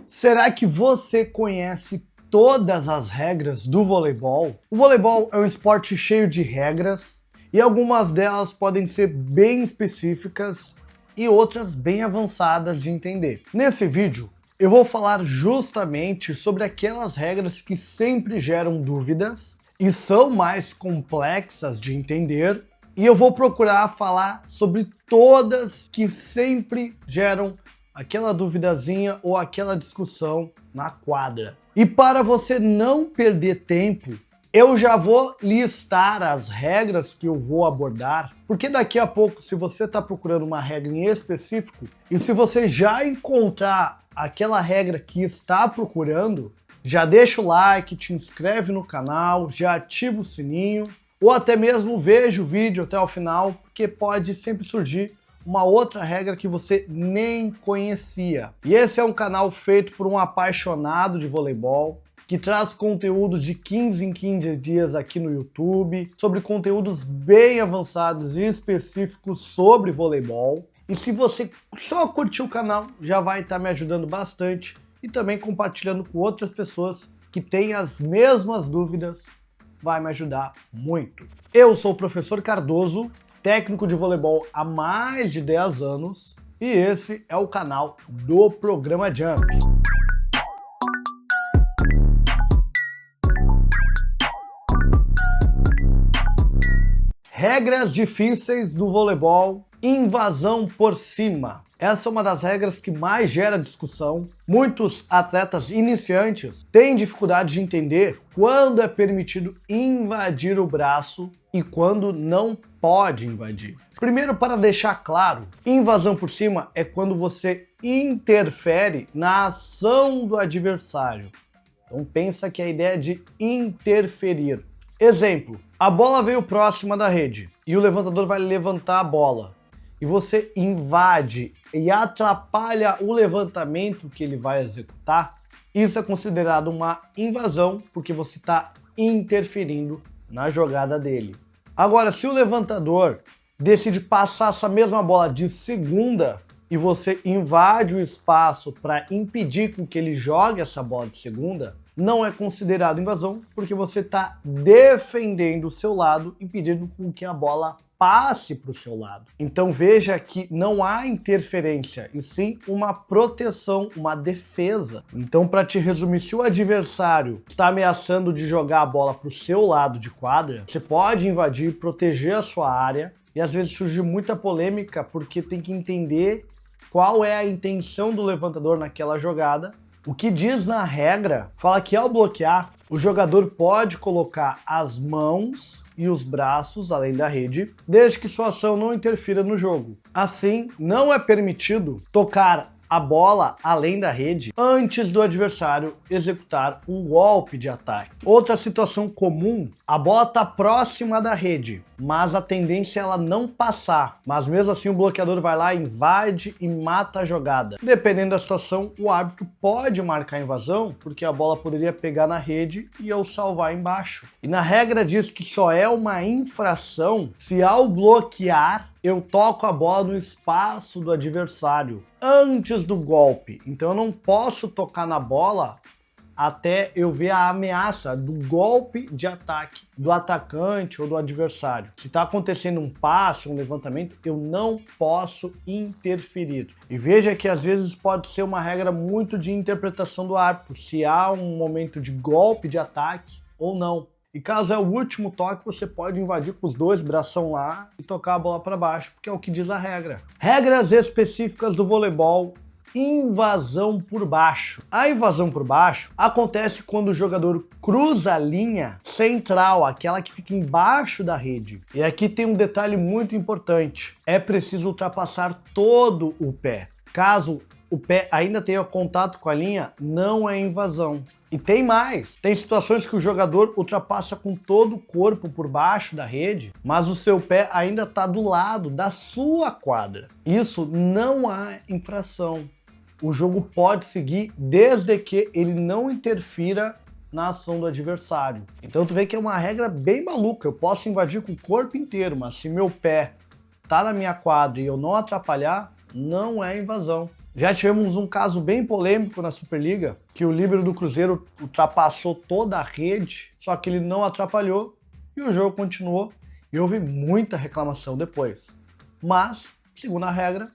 Será que você conhece todas as regras do voleibol? O voleibol é um esporte cheio de regras e algumas delas podem ser bem específicas e outras bem avançadas de entender. Nesse vídeo, eu vou falar justamente sobre aquelas regras que sempre geram dúvidas e são mais complexas de entender, e eu vou procurar falar sobre todas que sempre geram aquela duvidazinha ou aquela discussão na quadra. E para você não perder tempo, eu já vou listar as regras que eu vou abordar, porque daqui a pouco, se você está procurando uma regra em específico, e se você já encontrar aquela regra que está procurando, já deixa o like, te inscreve no canal, já ativa o sininho, ou até mesmo veja o vídeo até o final, porque pode sempre surgir uma outra regra que você nem conhecia. E esse é um canal feito por um apaixonado de voleibol, que traz conteúdos de 15 em 15 dias aqui no YouTube, sobre conteúdos bem avançados e específicos sobre voleibol. E se você só curtir o canal, já vai estar me ajudando bastante e também compartilhando com outras pessoas que têm as mesmas dúvidas, vai me ajudar muito. Eu sou o professor Cardoso, técnico de voleibol há mais de 10 anos, e esse é o canal do Programa Jump. Regras difíceis do voleibol, invasão por cima. Essa é uma das regras que mais gera discussão. Muitos atletas iniciantes têm dificuldade de entender quando é permitido invadir o braço e quando não pode invadir. Primeiro, para deixar claro, invasão por cima é quando você interfere na ação do adversário. Então pensa que a ideia é de interferir. Exemplo, a bola veio próxima da rede e o levantador vai levantar a bola. E você invade e atrapalha o levantamento que ele vai executar, isso é considerado uma invasão, porque você está interferindo na jogada dele. Agora, se o levantador decide passar essa mesma bola de segunda e você invade o espaço para impedir com que ele jogue essa bola de segunda, não é considerado invasão, porque você está defendendo o seu lado, impedindo com que a bola passe para o seu lado. Então veja que não há interferência, e sim uma proteção, uma defesa. Então, para te resumir, se o adversário está ameaçando de jogar a bola para o seu lado de quadra, você pode invadir, proteger a sua área, e às vezes surge muita polêmica porque tem que entender qual é a intenção do levantador naquela jogada. O que diz na regra, fala que ao bloquear, o jogador pode colocar as mãos e os braços além da rede, desde que sua ação não interfira no jogo. Assim, não é permitido tocar a bola além da rede antes do adversário executar um golpe de ataque. Outra situação comum, a bola está próxima da rede, mas a tendência é ela não passar. Mas mesmo assim o bloqueador vai lá, invade e mata a jogada. Dependendo da situação, o árbitro pode marcar a invasão, porque a bola poderia pegar na rede e eu salvar embaixo. E na regra diz que só é uma infração se ao bloquear eu toco a bola no espaço do adversário antes do golpe. Então eu não posso tocar na bola até eu ver a ameaça do golpe de ataque do atacante ou do adversário. Se está acontecendo um passe, um levantamento, eu não posso interferir. E veja que às vezes pode ser uma regra muito de interpretação do árbitro, se há um momento de golpe de ataque ou não. E caso é o último toque, você pode invadir com os dois bração lá e tocar a bola para baixo, porque é o que diz a regra. Regras específicas do voleibol. Invasão por baixo. A invasão por baixo acontece quando o jogador cruza a linha central, aquela que fica embaixo da rede. E aqui tem um detalhe muito importante. É preciso ultrapassar todo o pé. Caso o pé ainda tenha contato com a linha, não é invasão. E tem mais, tem situações que o jogador ultrapassa com todo o corpo por baixo da rede, mas o seu pé ainda está do lado da sua quadra. Isso não há infração. O jogo pode seguir desde que ele não interfira na ação do adversário. Então tu vê que é uma regra bem maluca. Eu posso invadir com o corpo inteiro, mas se meu pé tá na minha quadra e eu não atrapalhar, não é invasão. Já tivemos um caso bem polêmico na Superliga, que o líbero do Cruzeiro ultrapassou toda a rede, só que ele não atrapalhou e o jogo continuou e houve muita reclamação depois. Mas, segundo a regra,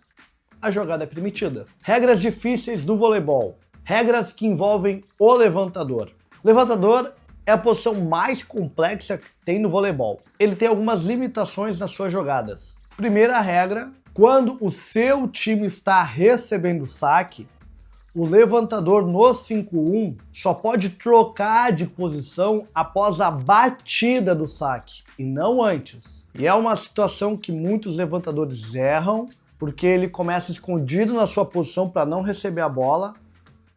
a jogada é permitida. Regras difíceis do voleibol. Regras que envolvem o levantador. Levantador é a posição mais complexa que tem no voleibol. Ele tem algumas limitações nas suas jogadas. Primeira regra, quando o seu time está recebendo saque, o levantador no 5-1 só pode trocar de posição após a batida do saque, e não antes. E é uma situação que muitos levantadores erram, porque ele começa escondido na sua posição para não receber a bola,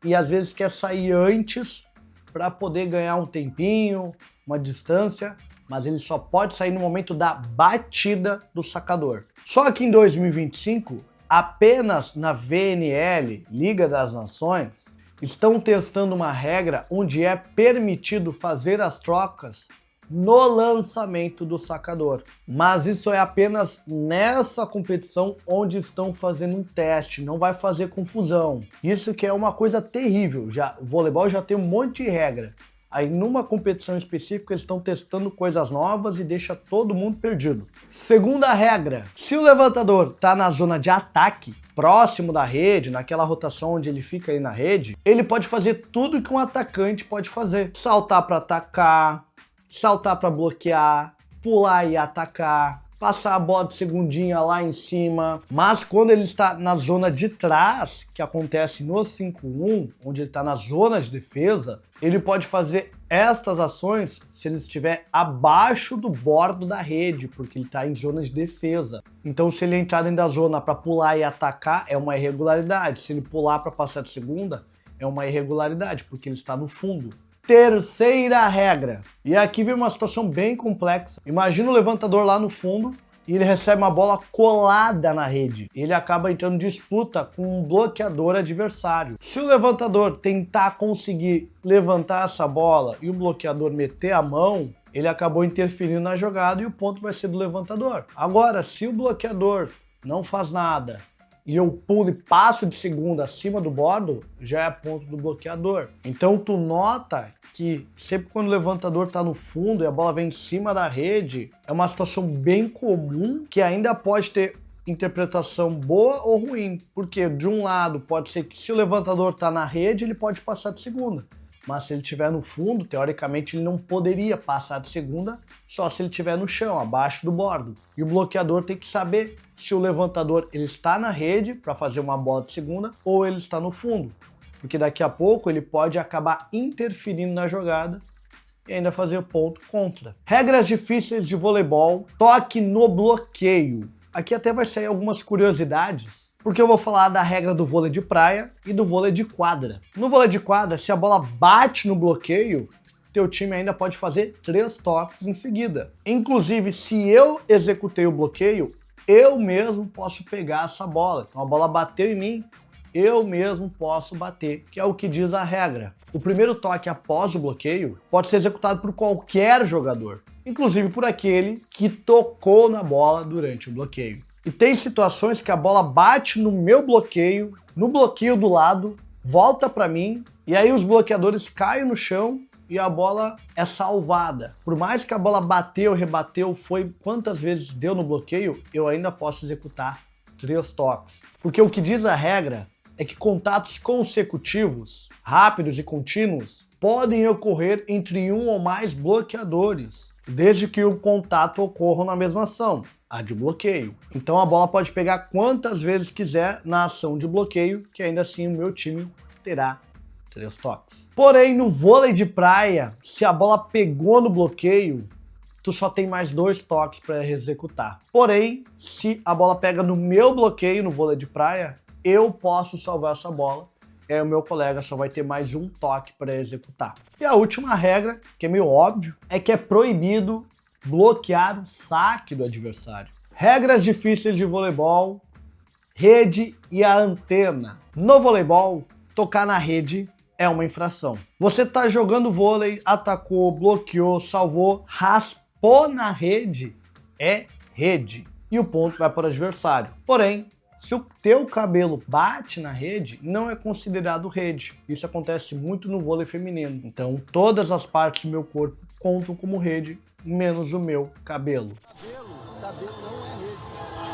e às vezes quer sair antes para poder ganhar um tempinho, uma distância, mas ele só pode sair no momento da batida do sacador. Só que em 2025, apenas na VNL, Liga das Nações, estão testando uma regra onde é permitido fazer as trocas no lançamento do sacador. Mas isso é apenas nessa competição onde estão fazendo um teste, não vai fazer confusão. Isso que é uma coisa terrível, o voleibol já tem um monte de regra. Aí numa competição específica eles estão testando coisas novas e deixa todo mundo perdido. Segunda regra, se o levantador está na zona de ataque, próximo da rede, naquela rotação onde ele fica aí na rede, ele pode fazer tudo que um atacante pode fazer. Saltar para atacar, saltar para bloquear, pular e atacar, passar a bola de segundinha lá em cima. Mas quando ele está na zona de trás, que acontece no 5-1, onde ele está na zona de defesa, ele pode fazer estas ações se ele estiver abaixo do bordo da rede, porque ele está em zona de defesa. Então se ele entrar dentro da zona para pular e atacar, é uma irregularidade. Se ele pular para passar de segunda, é uma irregularidade, porque ele está no fundo. Terceira regra, e aqui vem uma situação bem complexa. Imagina o levantador lá no fundo e ele recebe uma bola colada na rede. Ele acaba entrando em disputa com um bloqueador adversário. Se o levantador tentar conseguir levantar essa bola e o bloqueador meter a mão, ele acabou interferindo na jogada e o ponto vai ser do levantador. Agora, se o bloqueador não faz nada e eu pulo e passo de segunda acima do bordo, já é ponto do bloqueador. Então tu nota que sempre quando o levantador está no fundo e a bola vem em cima da rede, é uma situação bem comum que ainda pode ter interpretação boa ou ruim. Porque de um lado pode ser que se o levantador está na rede, ele pode passar de segunda. Mas se ele estiver no fundo, teoricamente ele não poderia passar de segunda, só se ele estiver no chão, abaixo do bordo. E o bloqueador tem que saber se o levantador ele está na rede para fazer uma bola de segunda ou ele está no fundo. Porque daqui a pouco ele pode acabar interferindo na jogada e ainda fazer ponto contra. Regras difíceis de voleibol, toque no bloqueio. Aqui até vai sair algumas curiosidades, porque eu vou falar da regra do vôlei de praia e do vôlei de quadra. No vôlei de quadra, se a bola bate no bloqueio, teu time ainda pode fazer 3 toques em seguida. Inclusive, se eu executei o bloqueio, eu mesmo posso pegar essa bola. Então a bola bateu em mim, eu mesmo posso bater, que é o que diz a regra. O primeiro toque após o bloqueio pode ser executado por qualquer jogador, inclusive por aquele que tocou na bola durante o bloqueio. E tem situações que a bola bate no meu bloqueio, no bloqueio do lado, volta para mim, e aí os bloqueadores caem no chão e a bola é salvada. Por mais que a bola bateu, rebateu, foi quantas vezes deu no bloqueio, eu ainda posso executar 3 toques. Porque o que diz a regra é que contatos consecutivos, rápidos e contínuos, podem ocorrer entre um ou mais bloqueadores, desde que o contato ocorra na mesma ação, a de bloqueio. Então a bola pode pegar quantas vezes quiser na ação de bloqueio, que ainda assim o meu time terá 3 toques. Porém, no vôlei de praia, se a bola pegou no bloqueio, tu só tem mais 2 toques para executar. Porém, se a bola pega no meu bloqueio no vôlei de praia, eu posso salvar essa bola, e aí o meu colega só vai ter mais 1 toque para executar. E a última regra, que é meio óbvio, é que é proibido bloquear o saque do adversário. Regras difíceis de voleibol, rede e a antena. No voleibol, tocar na rede é uma infração. Você está jogando vôlei, atacou, bloqueou, salvou, raspou na rede, é rede. E o ponto vai para o adversário. Porém, Se o teu cabelo bate na rede, não é considerado rede. Isso acontece muito no vôlei feminino. Então, todas as partes do meu corpo contam como rede, menos o meu cabelo. Cabelo não é rede.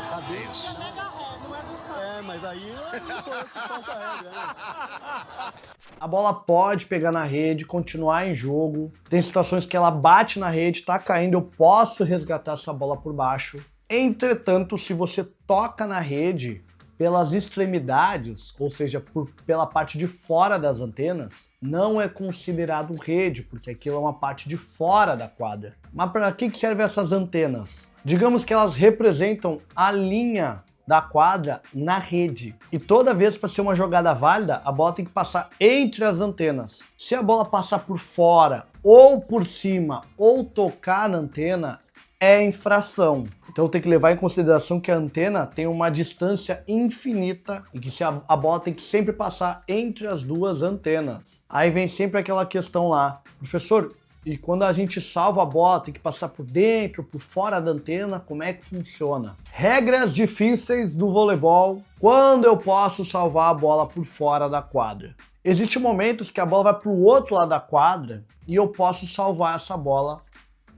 Cabelo não é do céu. É, mas aí não sou eu que faço a regra, né? A bola pode pegar na rede, continuar em jogo. Tem situações que ela bate na rede, tá caindo, eu posso resgatar essa bola por baixo. Entretanto, se você toca na rede pelas extremidades, ou seja, pela parte de fora das antenas, não é considerado rede, porque aquilo é uma parte de fora da quadra. Mas para que servem essas antenas? Digamos que elas representam a linha da quadra na rede. E toda vez para ser uma jogada válida, a bola tem que passar entre as antenas. Se a bola passar por fora, ou por cima, ou tocar na antena, é infração. Então tem que levar em consideração que a antena tem uma distância infinita e que a bola tem que sempre passar entre as duas antenas. Aí vem sempre aquela questão lá, professor, e quando a gente salva a bola, tem que passar por dentro, por fora da antena, como é que funciona? Regras difíceis do voleibol, quando eu posso salvar a bola por fora da quadra. Existem momentos que a bola vai para o outro lado da quadra e eu posso salvar essa bola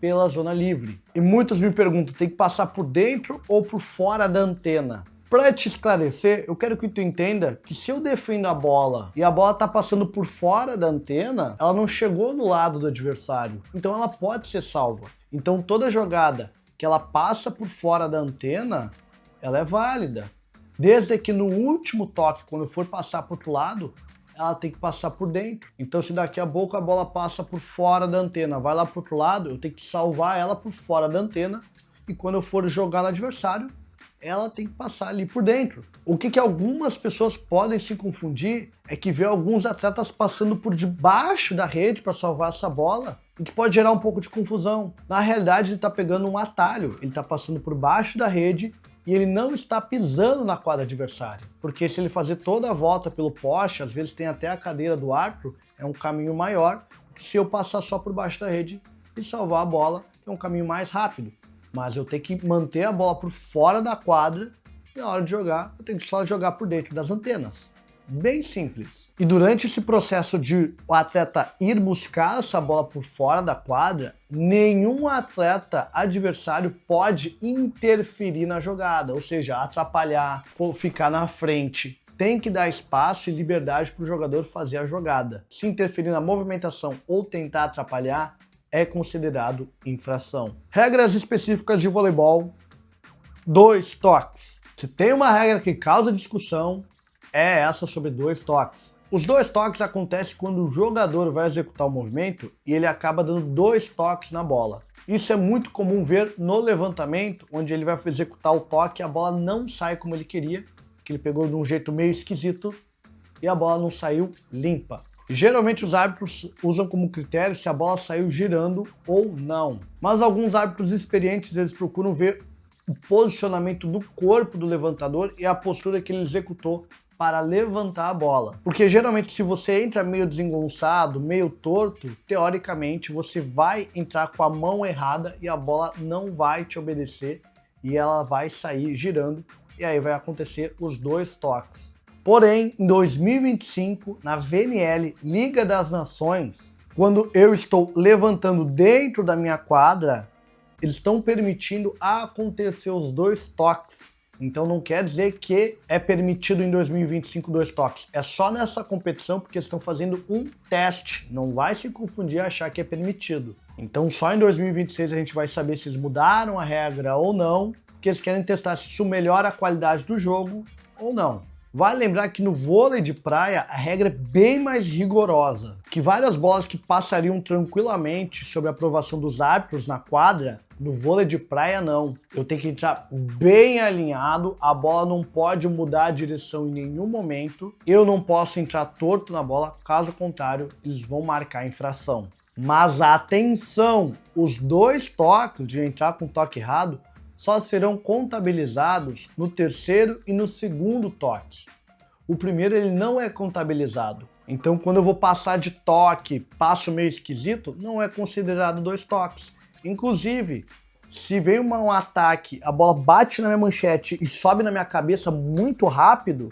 pela zona livre. E muitos me perguntam, tem que passar por dentro ou por fora da antena? Para te esclarecer, eu quero que tu entenda que se eu defendo a bola e a bola está passando por fora da antena, ela não chegou no lado do adversário, então ela pode ser salva. Então toda jogada que ela passa por fora da antena, ela é válida. Desde que no último toque, quando eu for passar para o outro lado, ela tem que passar por dentro. Então se daqui a pouco a bola passa por fora da antena, vai lá para o outro lado, eu tenho que salvar ela por fora da antena e quando eu for jogar no adversário, ela tem que passar ali por dentro. O que algumas pessoas podem se confundir é que vê alguns atletas passando por debaixo da rede para salvar essa bola, o que pode gerar um pouco de confusão. Na realidade, ele está pegando um atalho, ele está passando por baixo da rede e ele não está pisando na quadra adversária. Porque se ele fazer toda a volta pelo poste, às vezes tem até a cadeira do árbitro, é um caminho maior que se eu passar só por baixo da rede e salvar a bola, é um caminho mais rápido. Mas eu tenho que manter a bola por fora da quadra e na hora de jogar, eu tenho que só jogar por dentro das antenas. Bem simples. E durante esse processo de o atleta ir buscar essa bola por fora da quadra, nenhum atleta adversário pode interferir na jogada, ou seja, atrapalhar ou ficar na frente. Tem que dar espaço e liberdade para o jogador fazer a jogada. Se interferir na movimentação ou tentar atrapalhar, é considerado infração. Regras específicas de voleibol: 2 toques. Se tem uma regra que causa discussão, é essa sobre 2 toques. Os 2 toques acontecem quando o jogador vai executar o movimento e ele acaba dando 2 toques na bola. Isso é muito comum ver no levantamento, onde ele vai executar o toque e a bola não sai como ele queria, que ele pegou de um jeito meio esquisito e a bola não saiu limpa. Geralmente os árbitros usam como critério se a bola saiu girando ou não. Mas alguns árbitros experientes eles procuram ver o posicionamento do corpo do levantador e a postura que ele executou para levantar a bola. Porque geralmente se você entra meio desengonçado, meio torto, teoricamente você vai entrar com a mão errada e a bola não vai te obedecer e ela vai sair girando e aí vai acontecer os 2 toques. Porém, em 2025, na VNL Liga das Nações, quando eu estou levantando dentro da minha quadra, eles estão permitindo acontecer os 2 toques. Então não quer dizer que é permitido em 2025 2 toques. É só nessa competição porque eles estão fazendo um teste. Não vai se confundir e achar que é permitido. Então só em 2026 a gente vai saber se eles mudaram a regra ou não, porque eles querem testar se isso melhora a qualidade do jogo ou não. Vale lembrar que no vôlei de praia a regra é bem mais rigorosa, que várias bolas que passariam tranquilamente sob a aprovação dos árbitros na quadra, no vôlei de praia não. Eu tenho que entrar bem alinhado, a bola não pode mudar a direção em nenhum momento, eu não posso entrar torto na bola, caso contrário eles vão marcar infração. Mas atenção, os 2 toques de entrar com toque errado só serão contabilizados no 3º e no 2º toque. O primeiro ele não é contabilizado. Então quando eu vou passar de toque, passo meio esquisito, não é considerado 2 toques. Inclusive, Se vem um ataque, a bola bate na minha manchete e sobe na minha cabeça muito rápido,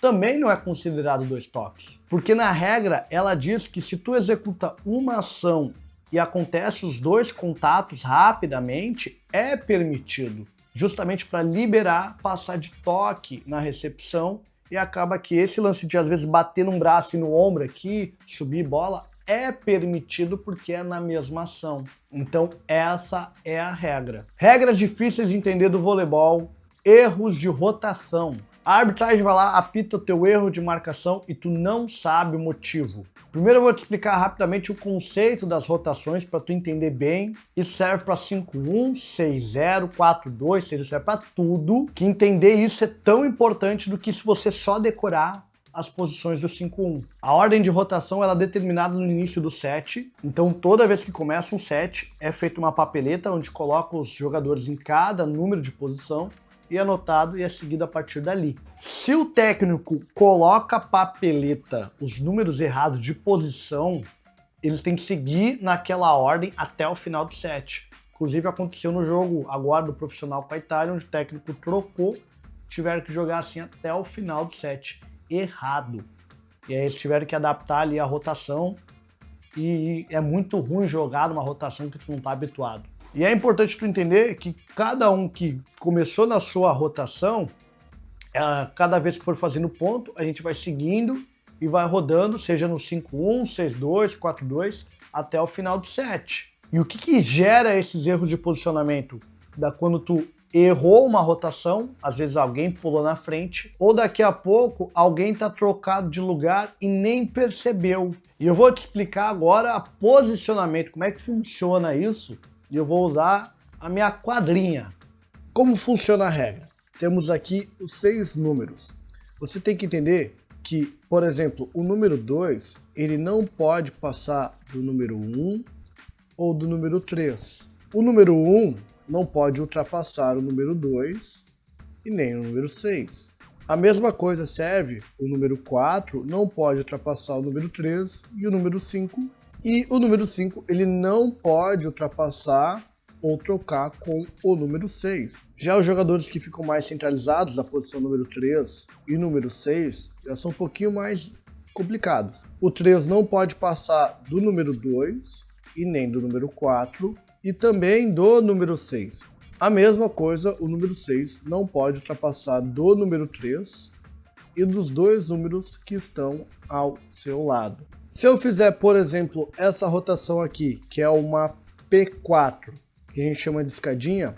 também não é considerado 2 toques. Porque na regra, ela diz que se tu executa uma ação e acontece os 2 contatos rapidamente, é permitido. Justamente para liberar, passar de toque na recepção, e acaba que esse lance de às vezes bater num braço e no ombro aqui, subir bola, é permitido porque é na mesma ação. Então essa é a regra. Regras difíceis de entender do voleibol, erros de rotação. A arbitragem vai lá, apita o teu erro de marcação e tu não sabe o motivo. Primeiro eu vou te explicar rapidamente o conceito das rotações para tu entender bem. Isso serve para 5-1, 6-0, 4-2, serve para tudo. Que entender isso é tão importante do que se você só decorar as posições do 5-1. A ordem de rotação ela é determinada no início do set, então toda vez que começa um set é feita uma papeleta onde coloca os jogadores em cada número de posição e anotado e é seguido a partir dali. Se o técnico coloca a papeleta, os números errados de posição, eles têm que seguir naquela ordem até o final do set. Inclusive aconteceu no jogo agora do profissional com a Itália, onde o técnico trocou, tiveram que jogar assim até o final do set. Errado. E aí eles tiveram que adaptar ali a rotação e é muito ruim jogar numa rotação que tu não tá habituado. E é importante tu entender que cada um que começou na sua rotação, cada vez que for fazendo ponto, a gente vai seguindo e vai rodando, seja no 5-1, 6-2, 4-2, até o final do set. E o que gera esses erros de posicionamento? Quando tu errou uma rotação, às vezes alguém pulou na frente, ou daqui a pouco alguém tá trocado de lugar e nem percebeu. E eu vou te explicar agora o posicionamento, como é que funciona isso, e eu vou usar a minha quadrinha. Como funciona a regra? Temos aqui os 6 números. Você tem que entender que, por exemplo, o número 2, ele não pode passar do número 1 ou do número 3. O número 1 não pode ultrapassar o número 2 e nem o número 6. A mesma coisa serve, o número 4 não pode ultrapassar o número 3 e o número 5. E o número 5 ele não pode ultrapassar ou trocar com o número 6. Já os jogadores que ficam mais centralizados na posição número 3 e número 6 já são um pouquinho mais complicados. O 3 não pode passar do número 2 e nem do número 4. E também do número 6. A mesma coisa, o número 6 não pode ultrapassar do número 3 e dos 2 números que estão ao seu lado. Se eu fizer, por exemplo, essa rotação aqui, que é uma P4, que a gente chama de escadinha,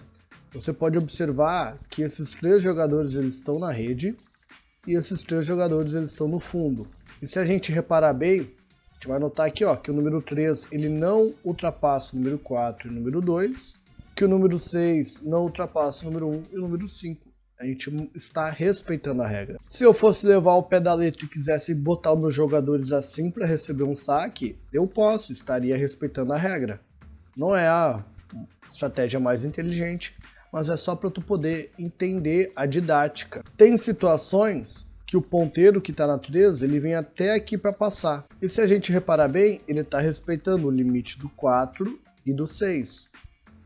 você pode observar que esses 3 jogadores eles estão na rede e esses 3 jogadores eles estão no fundo. E se a gente reparar bem, a gente vai notar aqui ó, que o número 3 ele não ultrapassa o número 4 e o número 2, que o número 6 não ultrapassa o número 1 e o número 5. A gente está respeitando a regra. Se eu fosse levar o pé da letra e quisesse botar os meus jogadores assim para receber um saque, eu posso, estaria respeitando a regra. Não é a estratégia mais inteligente, mas é só para tu poder entender a didática. Tem situações que o ponteiro que está na 3, ele vem até aqui para passar. E se a gente reparar bem, ele está respeitando o limite do 4 e do 6.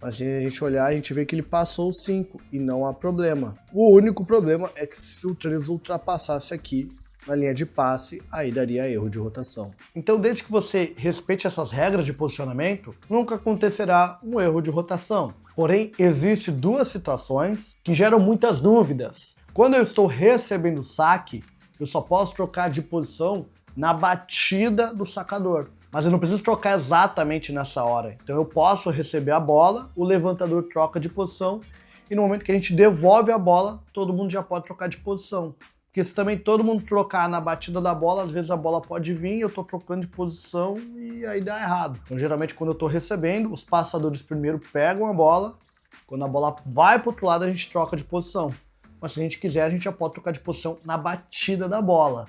Mas se a gente olhar, a gente vê que ele passou o 5 e não há problema. O único problema é que se o 3 ultrapassasse aqui na linha de passe, aí daria erro de rotação. Então, desde que você respeite essas regras de posicionamento, nunca acontecerá um erro de rotação. Porém, existem 2 situações que geram muitas dúvidas. Quando eu estou recebendo saque, eu só posso trocar de posição na batida do sacador. Mas eu não preciso trocar exatamente nessa hora. Então eu posso receber a bola, o levantador troca de posição, e no momento que a gente devolve a bola, todo mundo já pode trocar de posição. Porque se também todo mundo trocar na batida da bola, às vezes a bola pode vir, eu estou trocando de posição e aí dá errado. Então geralmente quando eu estou recebendo, os passadores primeiro pegam a bola, quando a bola vai para o outro lado a gente troca de posição. Mas se a gente quiser, a gente já pode trocar de posição na batida da bola.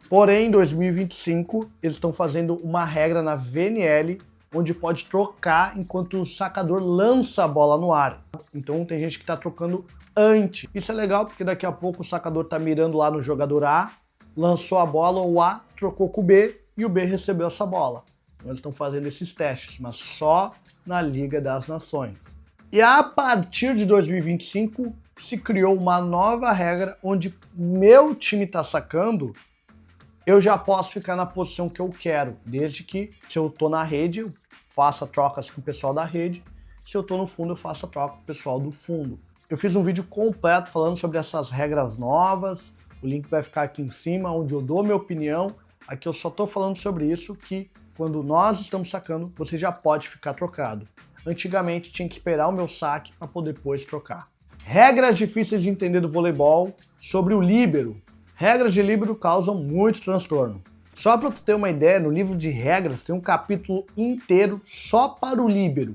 Porém, em 2025, eles estão fazendo uma regra na VNL, onde pode trocar enquanto o sacador lança a bola no ar. Então tem gente que está trocando antes. Isso é legal, porque daqui a pouco o sacador está mirando lá no jogador A, lançou a bola, o A trocou com o B e o B recebeu essa bola. Então eles estão fazendo esses testes, mas só na Liga das Nações. E a partir de 2025 se criou uma nova regra onde meu time tá sacando, eu já posso ficar na posição que eu quero, desde que se eu tô na rede, eu faça trocas com o pessoal da rede, se eu tô no fundo, eu faço a troca com o pessoal do fundo. Eu fiz um vídeo completo falando sobre essas regras novas, o link vai ficar aqui em cima, onde eu dou minha opinião. Aqui eu só tô falando sobre isso, que quando nós estamos sacando, você já pode ficar trocado. Antigamente tinha que esperar o meu saque para poder depois trocar. Regras difíceis de entender do voleibol sobre o líbero. Regras de líbero causam muito transtorno. Só para tu ter uma ideia, no livro de regras tem um capítulo inteiro só para o líbero.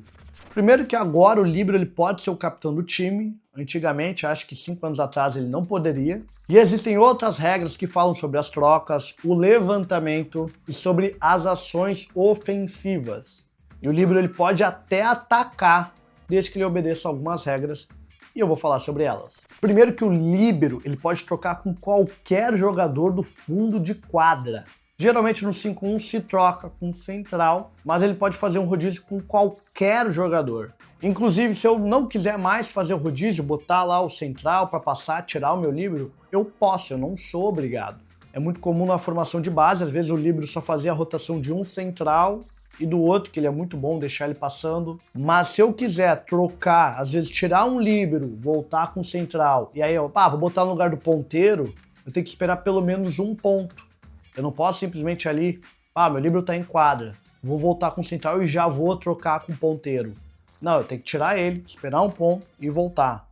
Primeiro que agora o líbero ele pode ser o capitão do time. Antigamente, acho que 5 anos atrás ele não poderia. E existem outras regras que falam sobre as trocas, o levantamento e sobre as ações ofensivas. E o líbero ele pode até atacar, desde que ele obedeça algumas regras, e eu vou falar sobre elas. Primeiro que o líbero ele pode trocar com qualquer jogador do fundo de quadra. Geralmente no 5-1 se troca com central, mas ele pode fazer um rodízio com qualquer jogador. Inclusive, se eu não quiser mais fazer o rodízio, botar lá o central para passar, tirar o meu líbero, eu posso, eu não sou obrigado. É muito comum na formação de base, às vezes o líbero só fazia a rotação de um central e do outro, que ele é muito bom, deixar ele passando. Mas se eu quiser trocar, às vezes tirar um líbero, voltar com central, e aí eu vou botar no lugar do ponteiro, eu tenho que esperar pelo menos um ponto. Eu não posso simplesmente ali, meu líbero tá em quadra, vou voltar com central e já vou trocar com ponteiro. Não, eu tenho que tirar ele, esperar um ponto e voltar.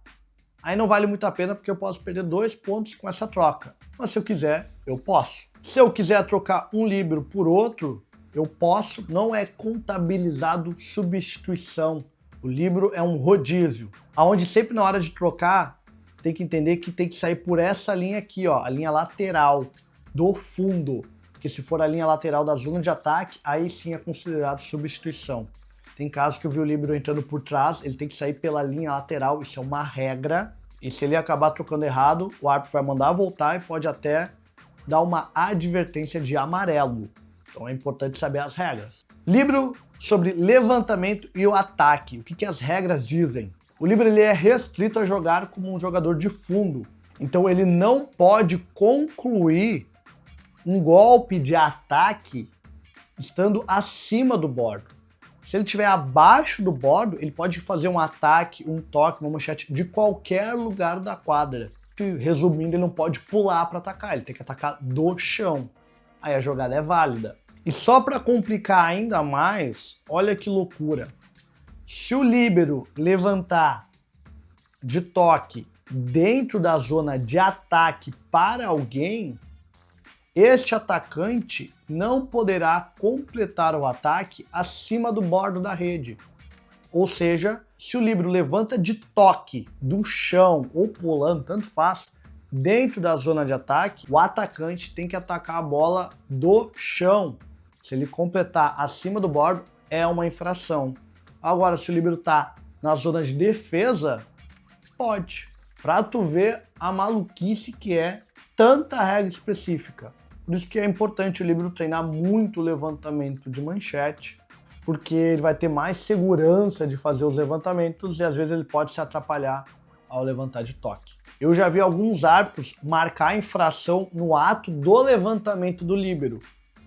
Aí não vale muito a pena porque eu posso perder 2 pontos com essa troca. Mas se eu quiser, eu posso. Se eu quiser trocar um líbero por outro, eu posso, não é contabilizado substituição. O líbero é um rodízio, aonde sempre na hora de trocar, tem que entender que tem que sair por essa linha aqui, ó, a linha lateral do fundo, que se for a linha lateral da zona de ataque, aí sim é considerado substituição. Tem casos que eu vi o líbero entrando por trás, ele tem que sair pela linha lateral, isso é uma regra, e se ele acabar trocando errado, o árbitro vai mandar voltar e pode até dar uma advertência de amarelo. Então é importante saber as regras. Líbero sobre levantamento e o ataque. O que as regras dizem? O líbero ele é restrito a jogar como um jogador de fundo, então ele não pode concluir um golpe de ataque estando acima do bordo. Se ele estiver abaixo do bordo, ele pode fazer um ataque, um toque, uma manchete de qualquer lugar da quadra. Resumindo, ele não pode pular para atacar, ele tem que atacar do chão. Aí a jogada é válida. E só para complicar ainda mais, olha que loucura. Se o líbero levantar de toque dentro da zona de ataque para alguém, este atacante não poderá completar o ataque acima do bordo da rede. Ou seja, se o líbero levanta de toque do chão ou pulando, tanto faz, dentro da zona de ataque, o atacante tem que atacar a bola do chão. Se ele completar acima do bordo, é uma infração. Agora, se o líbero está na zona de defesa, pode. Pra tu ver a maluquice que é tanta regra específica. Por isso que é importante o líbero treinar muito o levantamento de manchete, porque ele vai ter mais segurança de fazer os levantamentos e às vezes ele pode se atrapalhar ao levantar de toque. Eu já vi alguns árbitros marcar infração no ato do levantamento do líbero.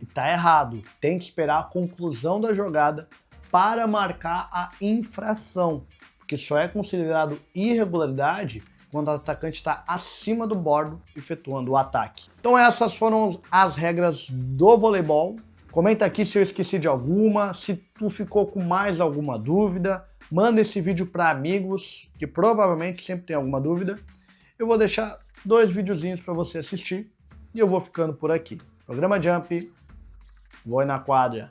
E tá errado. Tem que esperar a conclusão da jogada para marcar a infração, porque só é considerado irregularidade quando o atacante está acima do bordo efetuando o ataque. Então essas foram as regras do voleibol. Comenta aqui se eu esqueci de alguma, se tu ficou com mais alguma dúvida. Manda esse vídeo para amigos que provavelmente sempre tem alguma dúvida. Eu vou deixar 2 videozinhos para você assistir e eu vou ficando por aqui. Programa Jump, vou na quadra.